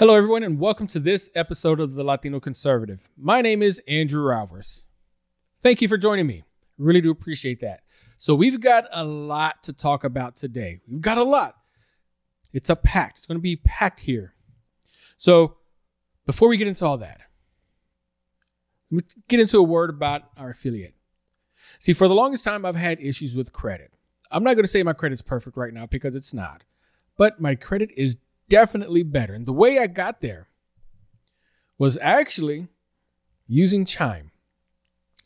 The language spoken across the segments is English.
Hello, everyone, and welcome to this episode of the Latino Conservative. My name is Andrew Alvarez. Thank you for joining me. Really do appreciate that. So we've got a lot to talk about today. We've got a lot. It's packed. It's going to be packed here. So before we get into all that, let me get into a word about our affiliate. See, for the longest time, I've had issues with credit. I'm not going to say my credit's perfect right now because it's not, but my credit is definitely better. And the way I got there was actually using Chime.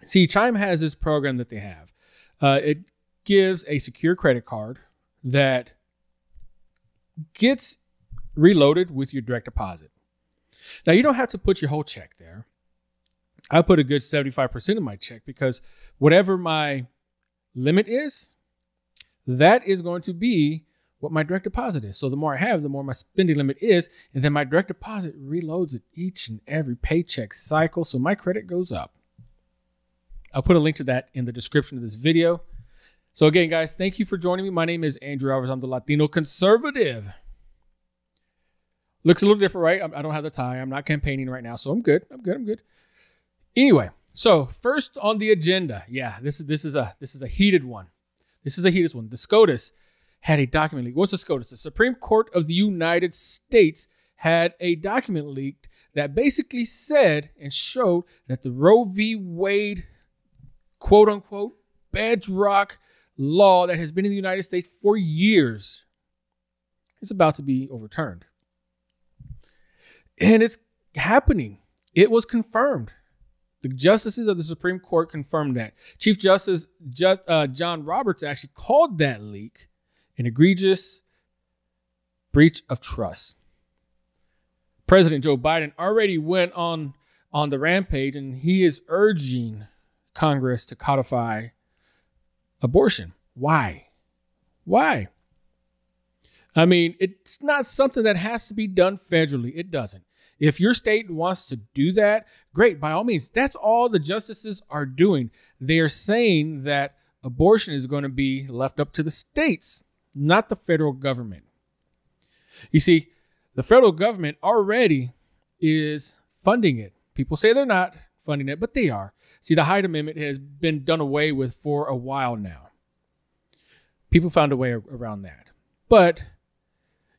See, Chime has this program that they have. It gives a secure credit card that gets reloaded with your direct deposit. Now, you don't have to put your whole check there. I put a good 75% of my check because whatever my limit is, that is going to be what my direct deposit is. So the more I have, the more my spending limit is. And then my direct deposit reloads it each and every paycheck cycle. So my credit goes up. I'll put a link to that in the description of this video. So again, guys, thank you for joining me. My name is Andrew Alvarez. I'm the Latino Conservative. Looks a little different, right? I don't have the tie. I'm not campaigning right now. So I'm good. I'm good. Anyway, so first on the agenda. Yeah, this is a heated one. The SCOTUS had a document leak. What's the SCOTUS? The Supreme Court of the United States had a document leaked that basically said and showed that the Roe v. Wade, quote unquote, bedrock law that has been in the United States for years is about to be overturned. And it's happening. It was confirmed. The justices of the Supreme Court confirmed that. Chief Justice John Roberts actually called that leak an egregious breach of trust. President Joe Biden already went on the rampage, and he is urging Congress to codify abortion. Why? I mean, it's not something that has to be done federally. It doesn't. If your state wants to do that, great, by all means. That's all the justices are doing. They are saying that abortion is going to be left up to the states, not the federal government. You see, the federal government already is funding it. People say they're not funding it, but they are. See, the Hyde Amendment has been done away with for a while now. People found a way around that. But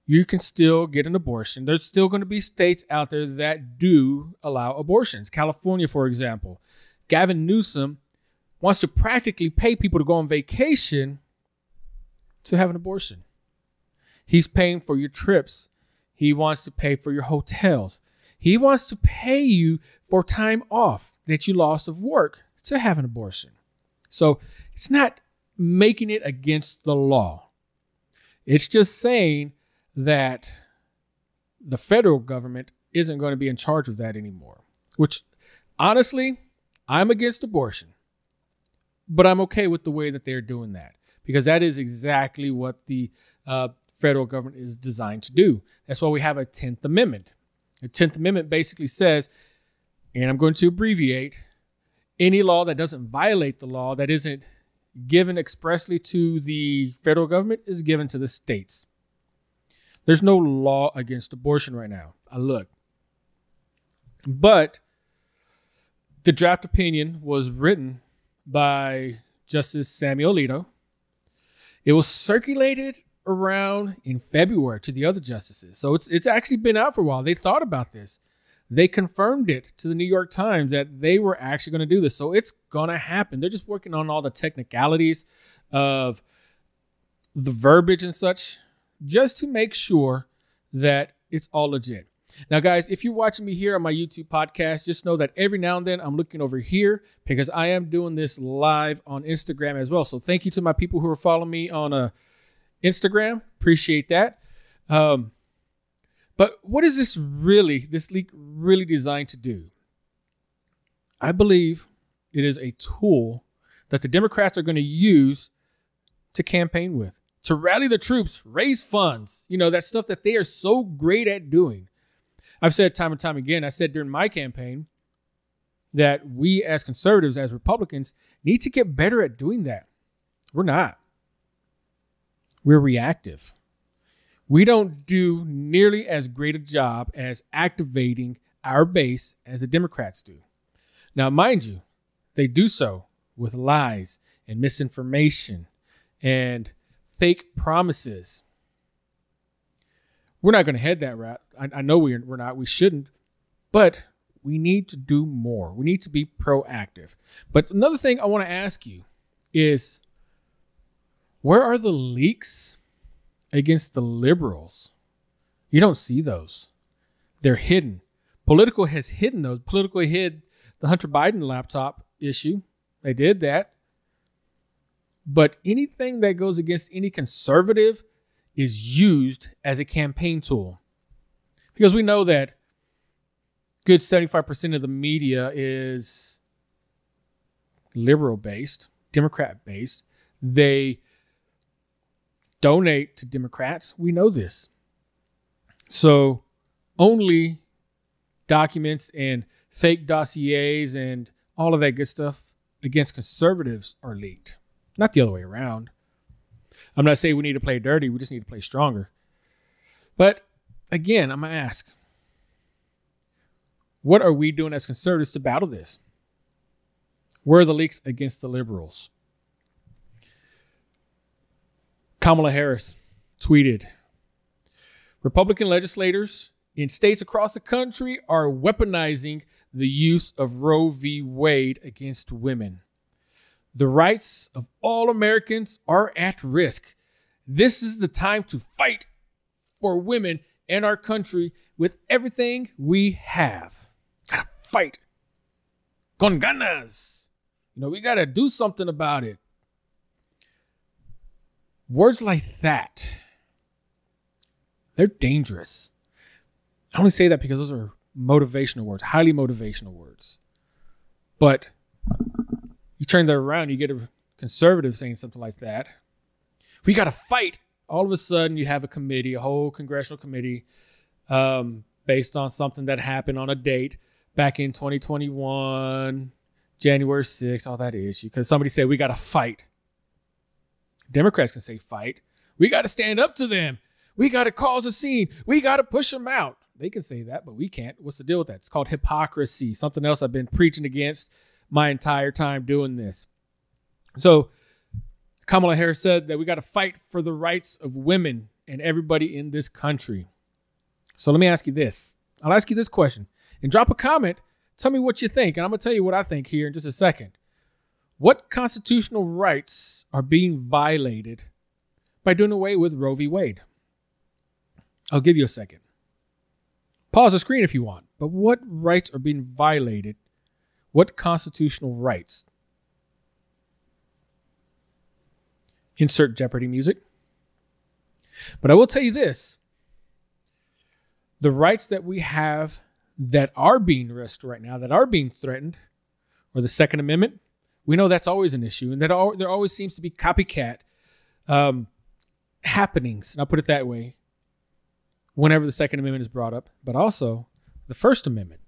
you can still get an abortion. There's still going to be states out there that do allow abortions. California, for example, Gavin Newsom wants to practically pay people to go on vacation to have an abortion. He's paying for your trips. He wants to pay for your hotels. He wants to pay you for time off that you lost of work to have an abortion. So it's not making it against the law. It's just saying that the federal government isn't going to be in charge of that anymore, which honestly, I'm against abortion, but I'm okay with the way that they're doing that because that is exactly what the federal government is designed to do. That's why we have a 10th Amendment. The 10th Amendment basically says, and I'm going to abbreviate, any law that doesn't violate the law, that isn't given expressly to the federal government, is given to the states. There's no law against abortion right now. I look. But the draft opinion was written by Justice Samuel Alito. It was circulated around in February to the other justices. So it's actually been out for a while. They thought about this. They confirmed it to the New York Times that they were actually going to do this. So it's going to happen. They're just working on all the technicalities of the verbiage and such, just to make sure that it's all legit. Now, guys, if you're watching me here on my YouTube podcast, just know that every now and then I'm looking over here because I am doing this live on Instagram as well. So thank you to my people who are following me on Instagram. Appreciate that. But what is this leak really designed to do? I believe it is a tool that the Democrats are going to use to campaign with, to rally the troops, raise funds, that stuff that they are so great at doing. I've said time and time again, I said during my campaign that we as conservatives, as Republicans, need to get better at doing that. We're not. We're reactive. we don't do nearly as great a job as activating our base as the Democrats do. Now, mind you, they do so with lies and misinformation and fake promises. We're not going to head that route. I know we're not. We shouldn't. But we need to do more. We need to be proactive. But another thing I want to ask you is, where are the leaks against the liberals? You don't see those. They're hidden. Politico has hidden those. Politico hid the Hunter Biden laptop issue. They did that. But anything that goes against any conservative is used as a campaign tool. Because we know that good 75% of the media is liberal-based, Democrat-based. They donate to Democrats. We know this. So only documents and fake dossiers and all of that good stuff against conservatives are leaked, not the other way around. I'm not saying we need to play dirty. We just need to play stronger. But again, I'm going to ask, what are we doing as conservatives to battle this? Where are the leaks against the liberals? Kamala Harris tweeted, Republican legislators in states across the country are weaponizing the use of Roe v. Wade against women. The rights of all Americans are at risk. This is the time to fight for women and our country with everything we have. Gotta fight. Con ganas. We gotta do something about it. Words like that, they're dangerous. I only say that because those are motivational words, highly motivational words. But you turn that around, you get a conservative saying something like that. We got to fight. All of a sudden, you have a committee, a whole congressional committee, based on something that happened on a date back in 2021, January 6th, all that issue. Because somebody said, we got to fight. Democrats can say fight. We got to stand up to them. We got to cause a scene. We got to push them out. They can say that, but we can't. What's the deal with that? It's called hypocrisy, something else I've been preaching against my entire time doing this. So Kamala Harris said that we got to fight for the rights of women and everybody in this country. So let me ask you this. I'll ask you this question and drop a comment. Tell me what you think. And I'm going to tell you what I think here in just a second. What constitutional rights are being violated by doing away with Roe v. Wade? I'll give you a second. Pause the screen if you want. But what rights are being violated? What constitutional rights? Insert Jeopardy music. But I will tell you this. The rights that we have that are being risked right now, that are being threatened, or the Second Amendment, we know that's always an issue. And that there always seems to be copycat happenings, and I'll put it that way, whenever the Second Amendment is brought up, but also the First Amendment.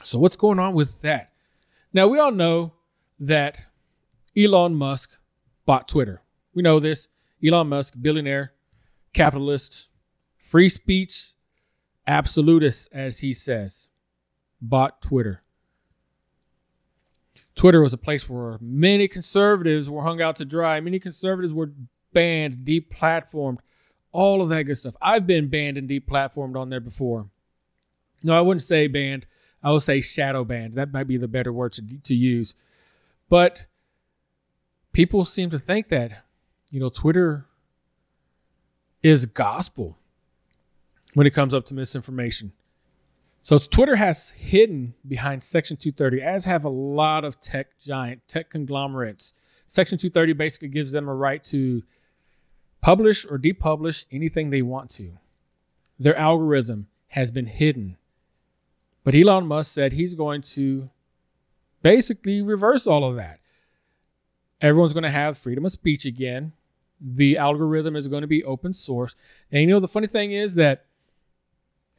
So what's going on with that? Now, we all know that Elon Musk bought Twitter. We know this. Elon Musk, billionaire, capitalist, free speech, absolutist, as he says, bought Twitter. Twitter was a place where many conservatives were hung out to dry. Many conservatives were banned, deplatformed, all of that good stuff. I've been banned and deplatformed on there before. No, I wouldn't say banned. I would say shadow banned. That might be the better word to use. But people seem to think that, Twitter is gospel when it comes up to misinformation. So Twitter has hidden behind Section 230, as have a lot of tech conglomerates. Section 230 basically gives them a right to publish or depublish anything they want to. Their algorithm has been hidden. But Elon Musk said he's going to basically reverse all of that. Everyone's going to have freedom of speech again. The algorithm is going to be open source. And the funny thing is that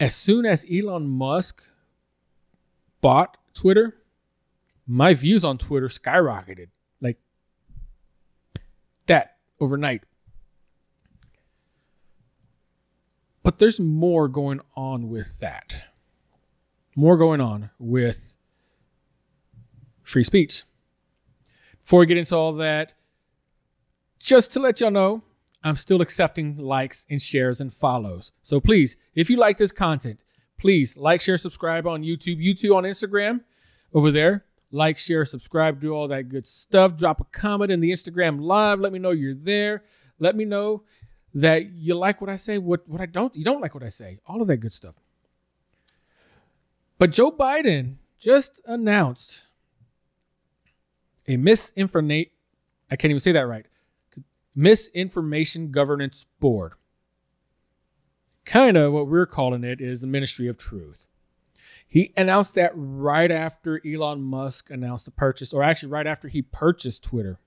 as soon as Elon Musk bought Twitter, my views on Twitter skyrocketed like that overnight. But there's more going on with that. More going on with free speech. Before we get into all that, just to let y'all know, I'm still accepting likes and shares and follows. So please, if you like this content, please like, share, subscribe on YouTube, YouTube on Instagram over there. Like, share, subscribe, do all that good stuff. Drop a comment in the Instagram live. Let me know you're there. Let me know that you like what I say, what I don't. You don't like what I say. All of that good stuff. But Joe Biden just announced a I can't even say that right. Misinformation Governance Board. Kind of what we're calling it is the Ministry of Truth. He announced that right after Elon Musk announced the purchase, or actually right after he purchased Twitter.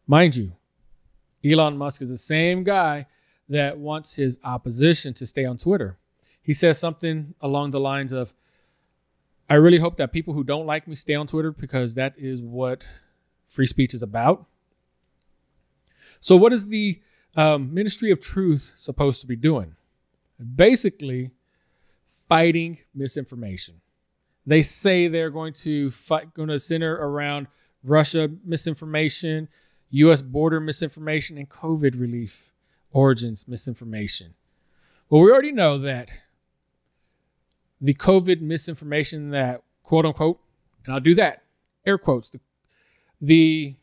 Mind you, Elon Musk is the same guy that wants his opposition to stay on Twitter. He says something along the lines of, I really hope that people who don't like me stay on Twitter because that is what free speech is about. So what is the Ministry of Truth supposed to be doing? Basically, fighting misinformation. They say they're going to center around Russia misinformation, U.S. border misinformation, and COVID relief origins misinformation. Well, we already know that the COVID misinformation that, quote unquote, and I'll do that, air quotes, the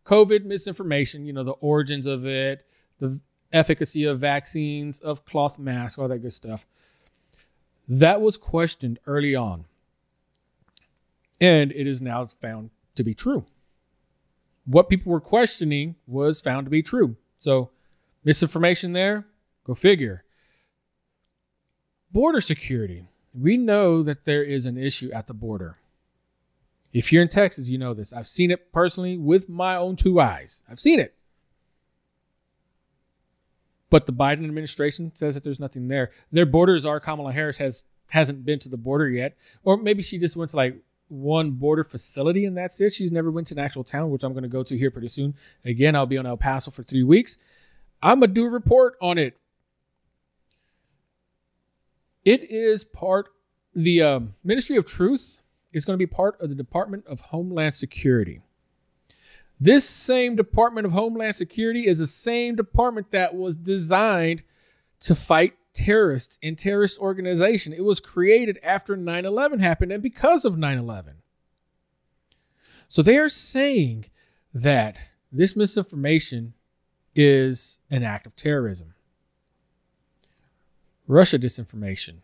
COVID misinformation, the origins of it, the efficacy of vaccines, of cloth masks, all that good stuff, that was questioned early on. And it is now found to be true. What people were questioning was found to be true. So misinformation there, go figure. Border security. We know that there is an issue at the border. If you're in Texas, you know this. I've seen it personally with my own two eyes. I've seen it. But the Biden administration says that there's nothing there. Their borders are, Kamala Harris hasn't been to the border yet. Or maybe she just went to like one border facility and that's it. She's never went to an actual town, which I'm going to go to here pretty soon. Again, I'll be on El Paso for 3 weeks. I'm going to do a report on it. It is the Ministry of Truth is going to be part of the Department of Homeland Security. This same Department of Homeland Security is the same department that was designed to fight terrorists and terrorist organization. It was created after 9/11 happened and because of 9/11. So they are saying that this misinformation is an act of terrorism. Russia disinformation,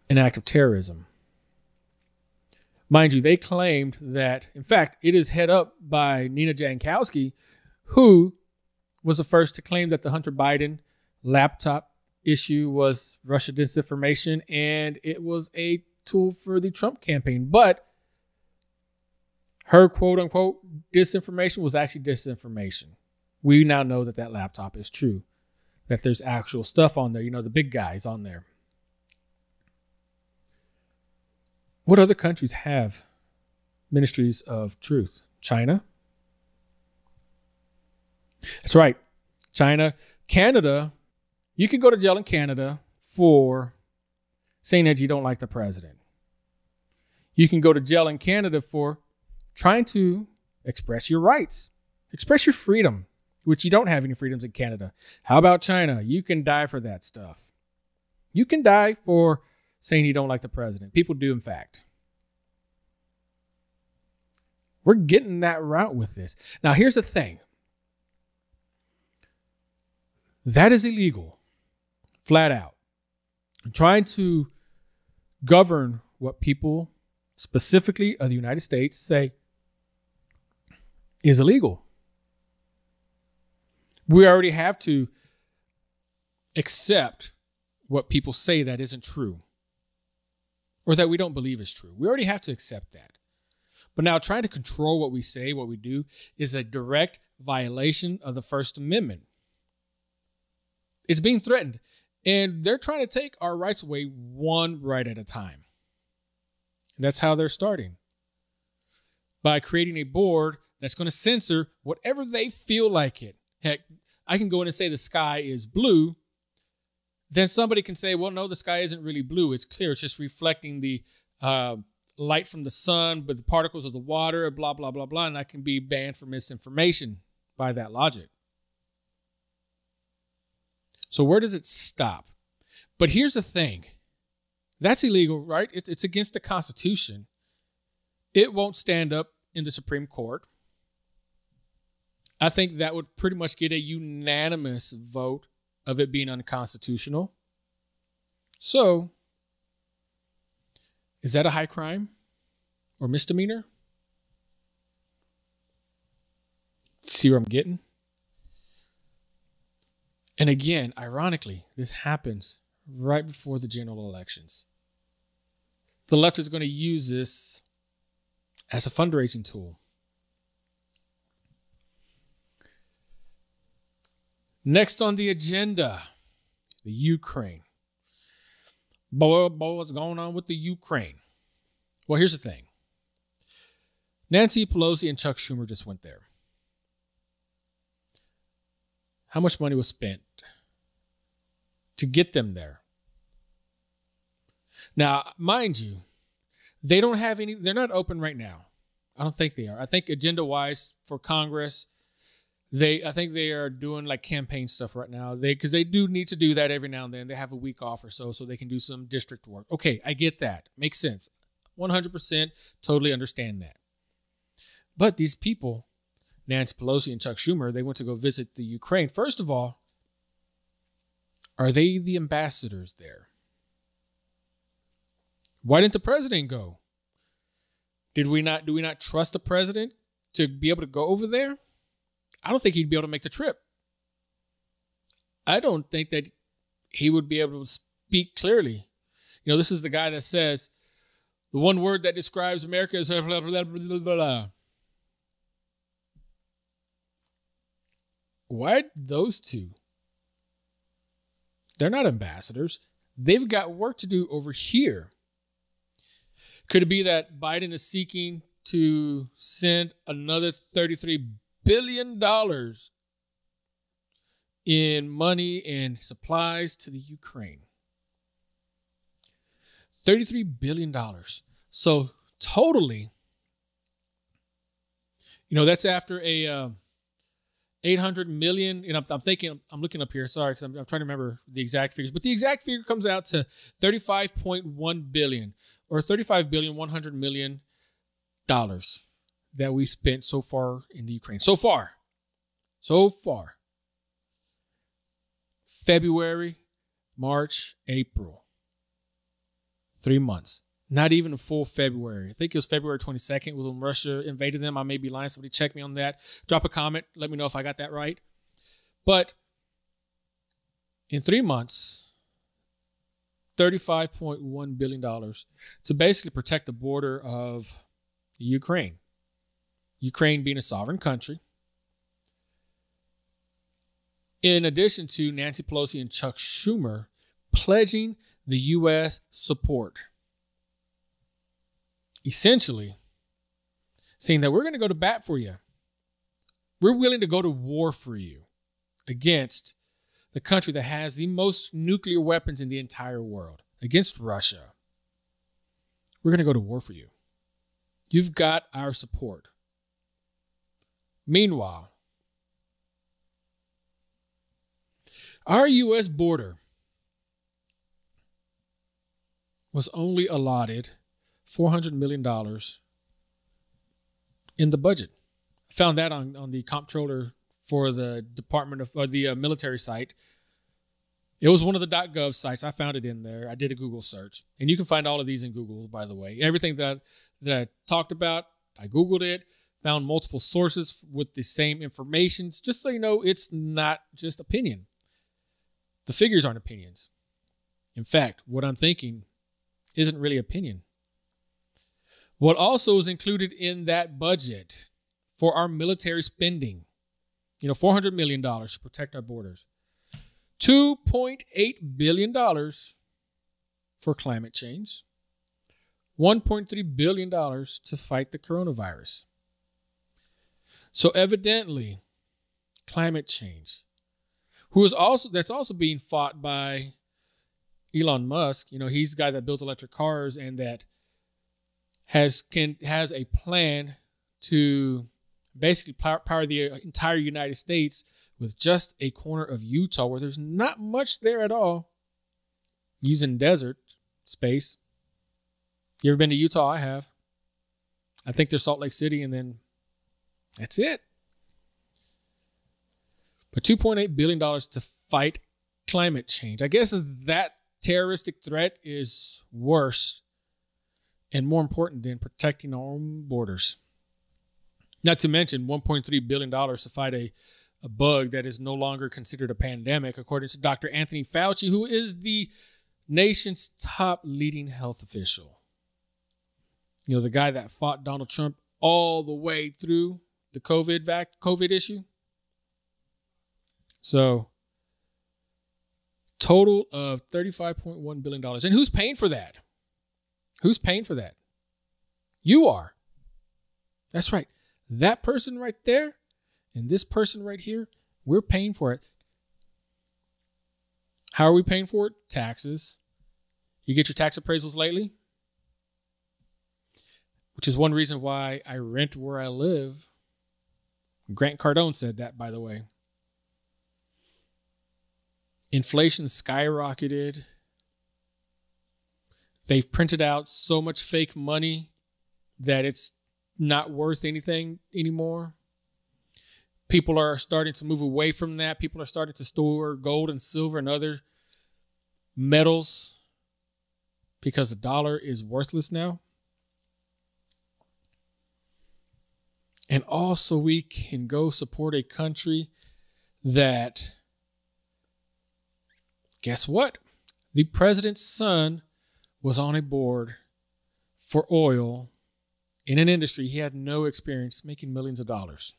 an act of terrorism. Mind you, they claimed that, in fact, it is head up by Nina Jankowski, who was the first to claim that the Hunter Biden laptop issue was Russia disinformation and it was a tool for the Trump campaign. But her quote unquote disinformation was actually disinformation. We now know that that laptop is true, that there's actual stuff on there, the big guys on there. What other countries have ministries of truth? China. That's right. China. Canada. You can go to jail in Canada for saying that you don't like the president. You can go to jail in Canada for trying to express your rights, express your freedom, which you don't have any freedoms in Canada. How about China? You can die for that stuff. You can die for saying you don't like the president. People do, in fact. We're getting that route with this. Now, here's the thing. That is illegal, flat out. Trying to govern what people, specifically of the United States, say is illegal. We already have to accept what people say that isn't true or that we don't believe is true. We already have to accept that. But now trying to control what we say, what we do, is a direct violation of the First Amendment. It's being threatened. And they're trying to take our rights away one right at a time. And that's how they're starting. By creating a board that's going to censor whatever they feel like it. Heck, I can go in and say the sky is blue, then somebody can say, well, no, the sky isn't really blue. It's clear. It's just reflecting the light from the sun, but the particles of the water, blah, blah, blah, blah. And that can be banned for misinformation by that logic. So where does it stop? But here's the thing. That's illegal, right? It's against the Constitution. It won't stand up in the Supreme Court. I think that would pretty much get a unanimous vote of it being unconstitutional. So, is that a high crime or misdemeanor? See where I'm getting? And again, ironically, this happens right before the general elections. The left is going to use this as a fundraising tool. Next on the agenda, the Ukraine. Boy, what's going on with the Ukraine? Well, here's the thing. Nancy Pelosi and Chuck Schumer just went there. How much money was spent to get them there? Now, mind you, they don't have any, they're not open right now. I don't think they are. I think agenda-wise for Congress, I think they are doing like campaign stuff right now. Because they do need to do that every now and then. They have a week off or so they can do some district work. Okay, I get that. Makes sense. 100% totally understand that. But these people, Nancy Pelosi and Chuck Schumer, they went to go visit the Ukraine. First of all, are they the ambassadors there? Why didn't the president go? Do we not trust the president to be able to go over there? I don't think he'd be able to make the trip. I don't think that he would be able to speak clearly. You know, this is the guy that says the one word that describes America is blah, blah, blah, blah, blah. Why those two? They're not ambassadors. They've got work to do over here. Could it be that Biden is seeking to send another $33 billion in money and supplies to the Ukraine? $33 billion. So totally, you know, that's after a 800 million. You know, I'm looking up here. Sorry, because I'm trying to remember the exact figures. But the exact figure comes out to 35.1 billion or $35.1 billion that we spent so far in the Ukraine. So far. February, March, April. 3 months. Not even a full February. I think it was February 22nd when Russia invaded them. I may be lying. Somebody check me on that. Drop a comment. Let me know if I got that right. But in 3 months, $35.1 billion to basically protect the border of Ukraine. Ukraine being a sovereign country. In addition to Nancy Pelosi and Chuck Schumer pledging the U.S. support. Essentially, saying that we're going to go to bat for you. We're willing to go to war for you against the country that has the most nuclear weapons in the entire world, against Russia. We're going to go to war for you. You've got our support. Meanwhile, our U.S. border was only allotted $400 million in the budget. I found that on the comptroller for the Department of the military site. It was one of the .gov sites. I found it in there. I did a Google search, and you can find all of these in Google, by the way. Everything that I talked about, I Googled it, found multiple sources with the same information. Just so you know, it's not just opinion. The figures aren't opinions. In fact, what I'm thinking isn't really opinion. What also is included in that budget for our military spending, $400 million to protect our borders, $2.8 billion for climate change, $1.3 billion to fight the coronavirus. So evidently, climate change, that's also being fought by Elon Musk, he's the guy that builds electric cars and that has a plan to basically power the entire United States with just a corner of Utah where there's not much there at all, using desert space. You ever been to Utah? I have. I think there's Salt Lake City, and then that's it. But $2.8 billion to fight climate change. I guess that terroristic threat is worse and more important than protecting our own borders. Not to mention $1.3 billion to fight a bug that is no longer considered a pandemic, according to Dr. Anthony Fauci, who is the nation's top leading health official. The guy that fought Donald Trump all the way through the COVID issue. So, total of $35.1 billion. And who's paying for that? Who's paying for that? You are. That's right. That person right there and this person right here, we're paying for it. How are we paying for it? Taxes. You get your tax appraisals lately? Which is one reason why I rent where I live. Grant Cardone said that, by the way. Inflation skyrocketed. They've printed out so much fake money that it's not worth anything anymore. People are starting to move away from that. People are starting to store gold and silver and other metals because the dollar is worthless now. And also we can go support a country that, guess what? The president's son was on a board for oil in an industry he had no experience, making millions of dollars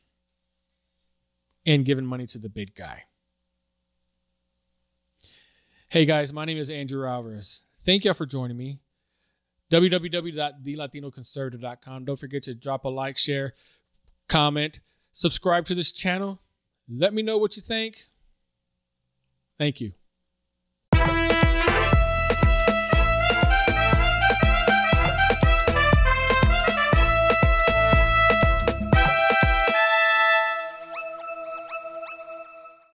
and giving money to the big guy. Hey guys, my name is Andrew Alvarez. Thank y'all for joining me. www.LatinoConservative.com. Don't forget to drop a like, share, comment, subscribe to this channel. Let me know what you think. Thank you.